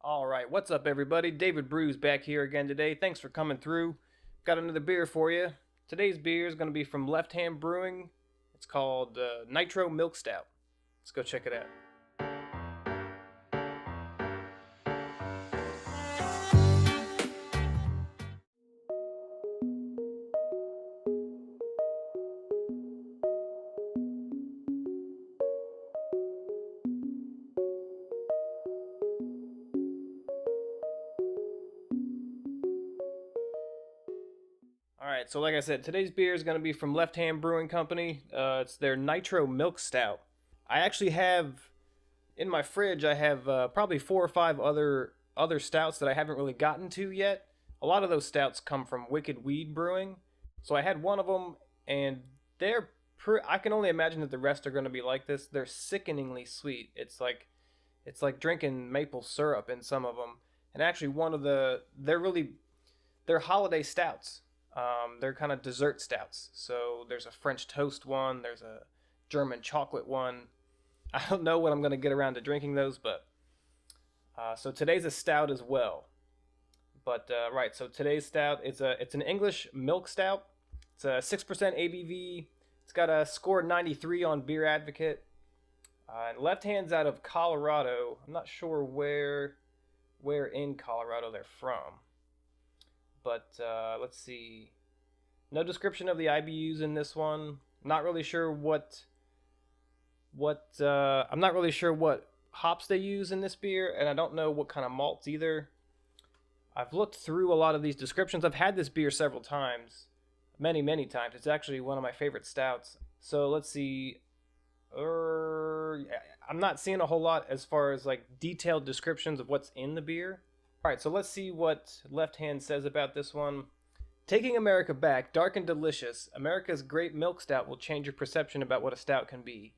All right, what's up, everybody? David Brew's back here again today. Thanks for coming through. Got another beer for you. Today's beer is going to be from Left Hand Brewing. It's called Nitro Milk Stout. Let's go check it out. Alright, so like I said, today's beer is going to be from Left Hand Brewing Company. It's their Nitro Milk Stout. I actually have, in my fridge, I have probably 4 or 5 other stouts that I haven't really gotten to yet. A lot of those stouts come from Wicked Weed Brewing. So I had one of them, and I can only imagine that the rest are going to be like this. They're sickeningly sweet. It's like drinking maple syrup in some of them. And actually they're holiday stouts. They're kind of dessert stouts. So there's a French toast one. There's a German chocolate one. I don't know when I'm going to get around to drinking those, but so today's a stout as well. But right, so today's stout, it's an English milk stout. It's a 6% ABV. It's got a score 93 on Beer Advocate. And Left Hand's out of Colorado. I'm not sure where in Colorado they're from. But let's see. No description of the IBUs in this one. Not really sure I'm not really sure what hops they use in this beer, and I don't know what kind of malts either. I've looked through a lot of these descriptions. I've had this beer several times. Many times. It's actually one of my favorite stouts. So let's see. I'm not seeing a whole lot as far as like detailed descriptions of what's in the beer. Alright, so let's see what Left Hand says about this one. Taking America back, dark and delicious, America's great milk stout will change your perception about what a stout can be.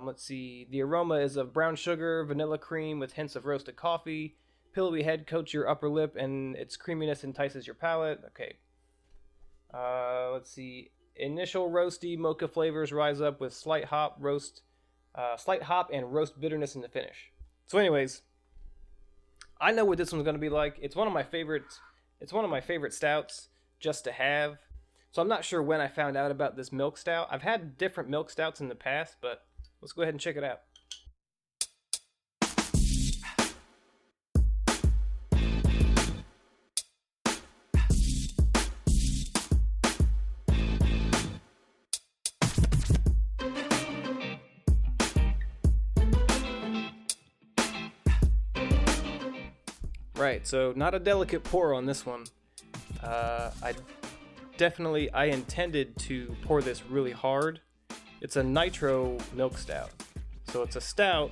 Let's see. The aroma is of brown sugar, vanilla cream with hints of roasted coffee. Pillowy head coats your upper lip, and its creaminess entices your palate. Okay. Let's see. Initial roasty mocha flavors rise up with slight hop and roast bitterness in the finish. So, anyways, I know what this one's going to be like. It's one of my favorite stouts just to have. So I'm not sure when I found out about this milk stout. I've had different milk stouts in the past, but let's go ahead and check it out. Right, so not a delicate pour on this one. I intended to pour this really hard. It's a nitro milk stout. So it's a stout,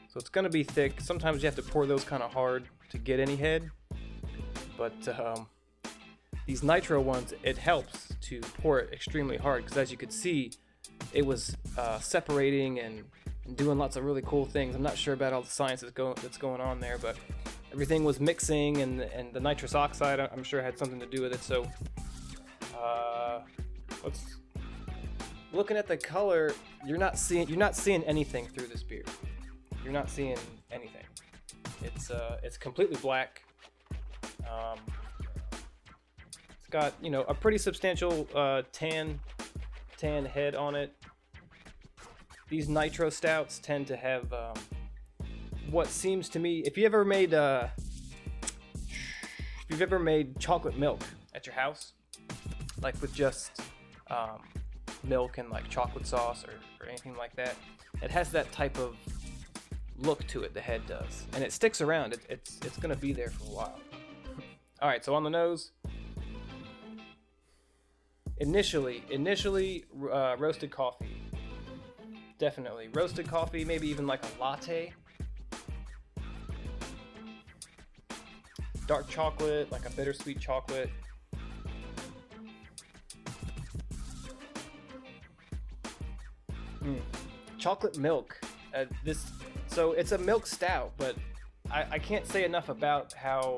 so it's going to be thick. Sometimes you have to pour those kind of hard to get any head. But these nitro ones, it helps to pour it extremely hard, because as you could see, it was separating and doing lots of really cool things. I'm not sure about all the science that's going on there, but everything was mixing, and the nitrous oxide, I'm sure, had something to do with it. So, looking at the color, you're not seeing anything through this beer. You're not seeing anything. It's completely black. It's got a pretty substantial tan head on it. These nitro stouts tend to have what seems to me, if you've ever made chocolate milk at your house, like with just milk and like chocolate sauce or anything like that, it has that type of look to it. The head does, and it sticks around. It's gonna be there for a while. All right, so on the nose, initially roasted coffee. Definitely roasted coffee, maybe even like a latte. Dark chocolate, like a bittersweet chocolate. Chocolate milk. So it's a milk stout, but I can't say enough about how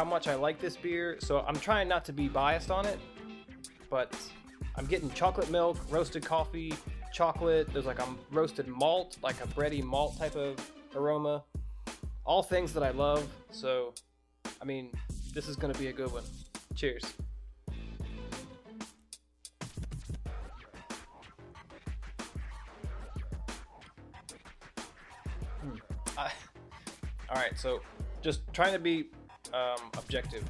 much I like this beer. So I'm trying not to be biased on it, but I'm getting chocolate milk, roasted coffee, chocolate. There's like a roasted malt, like a bready malt type of aroma. all things that I love. So, I mean, this is gonna be a good one. Cheers. All right, so just trying to be objective.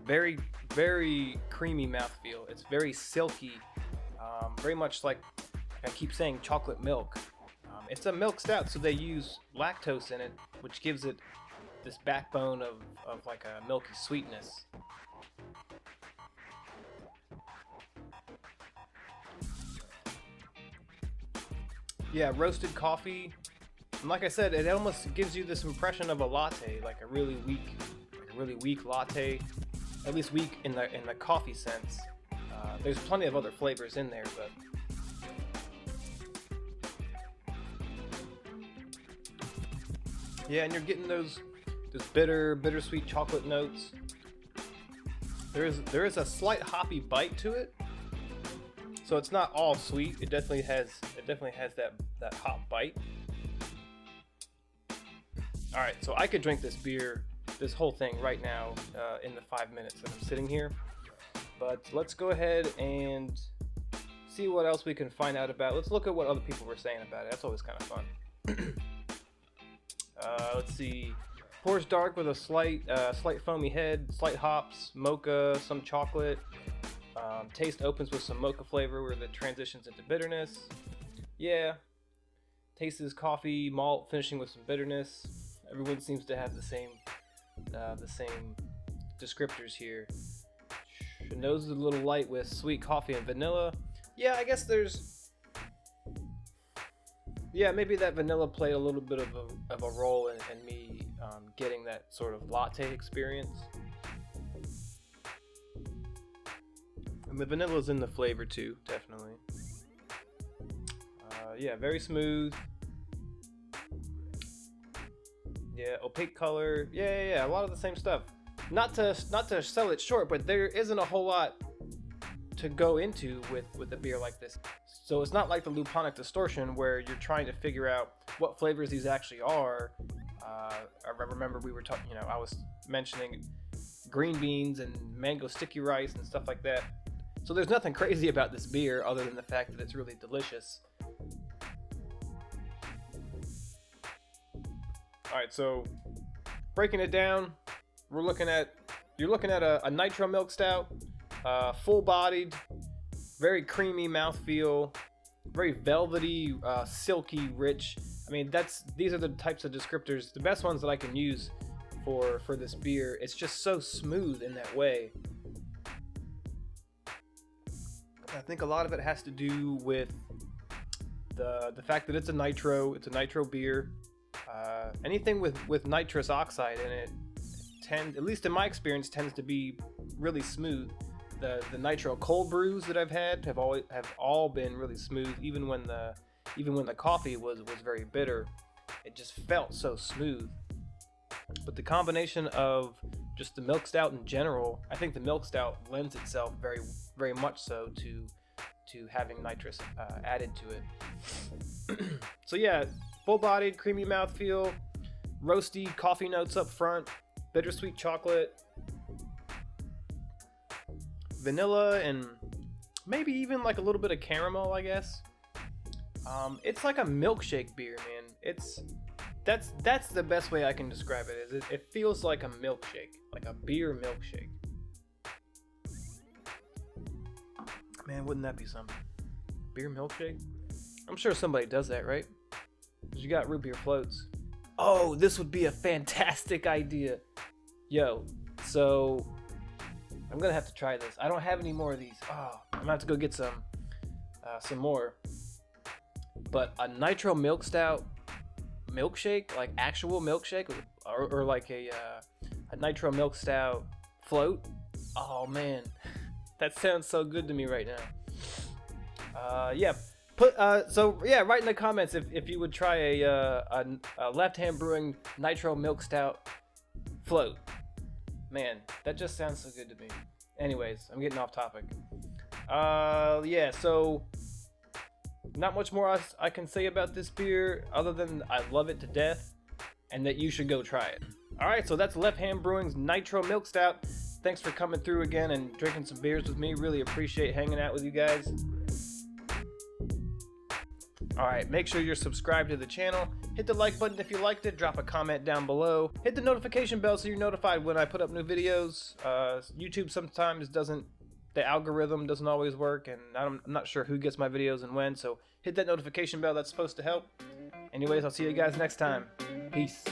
Very, very creamy mouthfeel. It's very silky, very much like I keep saying, chocolate milk. It's a milk stout, so they use lactose in it, which gives it this backbone of like a milky sweetness. Yeah, roasted coffee. And like I said, it almost gives you this impression of a latte, like a really weak latte, at least weak in the coffee sense. There's plenty of other flavors in there, but yeah, and you're getting those bittersweet chocolate notes. There is a slight hoppy bite to it, so it's not all sweet. It definitely has that hop bite. All right, so I could drink this whole thing right now in the 5 minutes that I'm sitting here. But let's go ahead and see what else we can find out about. Let's look at what other people were saying about it. That's always kind of fun. Let's see. Pours dark with a slight foamy head, slight hops, mocha, some chocolate. Taste opens with some mocha flavor where it transitions into bitterness. Yeah. Taste is coffee, malt, finishing with some bitterness. Everyone seems to have the same descriptors here. Nose is a little light with sweet coffee and vanilla. Yeah, I guess maybe that vanilla played a little bit of a role in me getting that sort of latte experience. And the vanilla's in the flavor too, definitely. Yeah, very smooth. Yeah, opaque color. Yeah, a lot of the same stuff. Not to sell it short, but there isn't a whole lot to go into with a beer like this. So it's not like the Luponic Distortion where you're trying to figure out what flavors these actually are. I remember we were talking, I was mentioning green beans and mango sticky rice and stuff like that. So there's nothing crazy about this beer other than the fact that it's really delicious. All right, so breaking it down, you're looking at a Nitro Milk Stout, full-bodied, very creamy mouthfeel, very velvety, silky, rich. I mean, these are the types of descriptors, the best ones that I can use for this beer. It's just so smooth in that way. I think a lot of it has to do with the fact that it's a nitro beer. Anything with nitrous oxide in it at least in my experience, tends to be really smooth. The nitro cold brews that I've had have all been really smooth. Even when the coffee was very bitter, it just felt so smooth. But the combination of just the milk stout in general, I think the milk stout lends itself very, very much so to having nitrous added to it. So yeah, full-bodied, creamy mouthfeel, roasty coffee notes up front, bittersweet chocolate, vanilla, and maybe even like a little bit of caramel, I guess. It's like a milkshake beer, man. That's the best way I can describe it. It feels like a milkshake, like a beer milkshake. Man, wouldn't that be something? Beer milkshake? I'm sure somebody does that, right? 'Cause you got root beer floats. Oh, this would be a fantastic idea. Yo, so I'm gonna have to try this. I don't have any more of these. Oh, I'm gonna have to go get some more. But a Nitro Milk Stout milkshake, like actual milkshake, or like a Nitro Milk Stout float. Oh man, that sounds so good to me right now. Yeah. Write in the comments if you would try a Left Hand Brewing Nitro Milk Stout float. Man, that just sounds so good to me. Anyways, I'm getting off topic. So not much more I can say about this beer other than I love it to death. and that you should go try it. Alright, so that's Left Hand Brewing's Nitro Milk Stout. Thanks for coming through again and drinking some beers with me. Really appreciate hanging out with you guys. Alright, make sure you're subscribed to the channel. Hit the like button if you liked it. Drop a comment down below. Hit the notification bell so you're notified when I put up new videos. YouTube sometimes doesn't, the algorithm doesn't always work, and I'm not sure who gets my videos and when, so hit that notification bell. That's supposed to help. Anyways, I'll see you guys next time. Peace.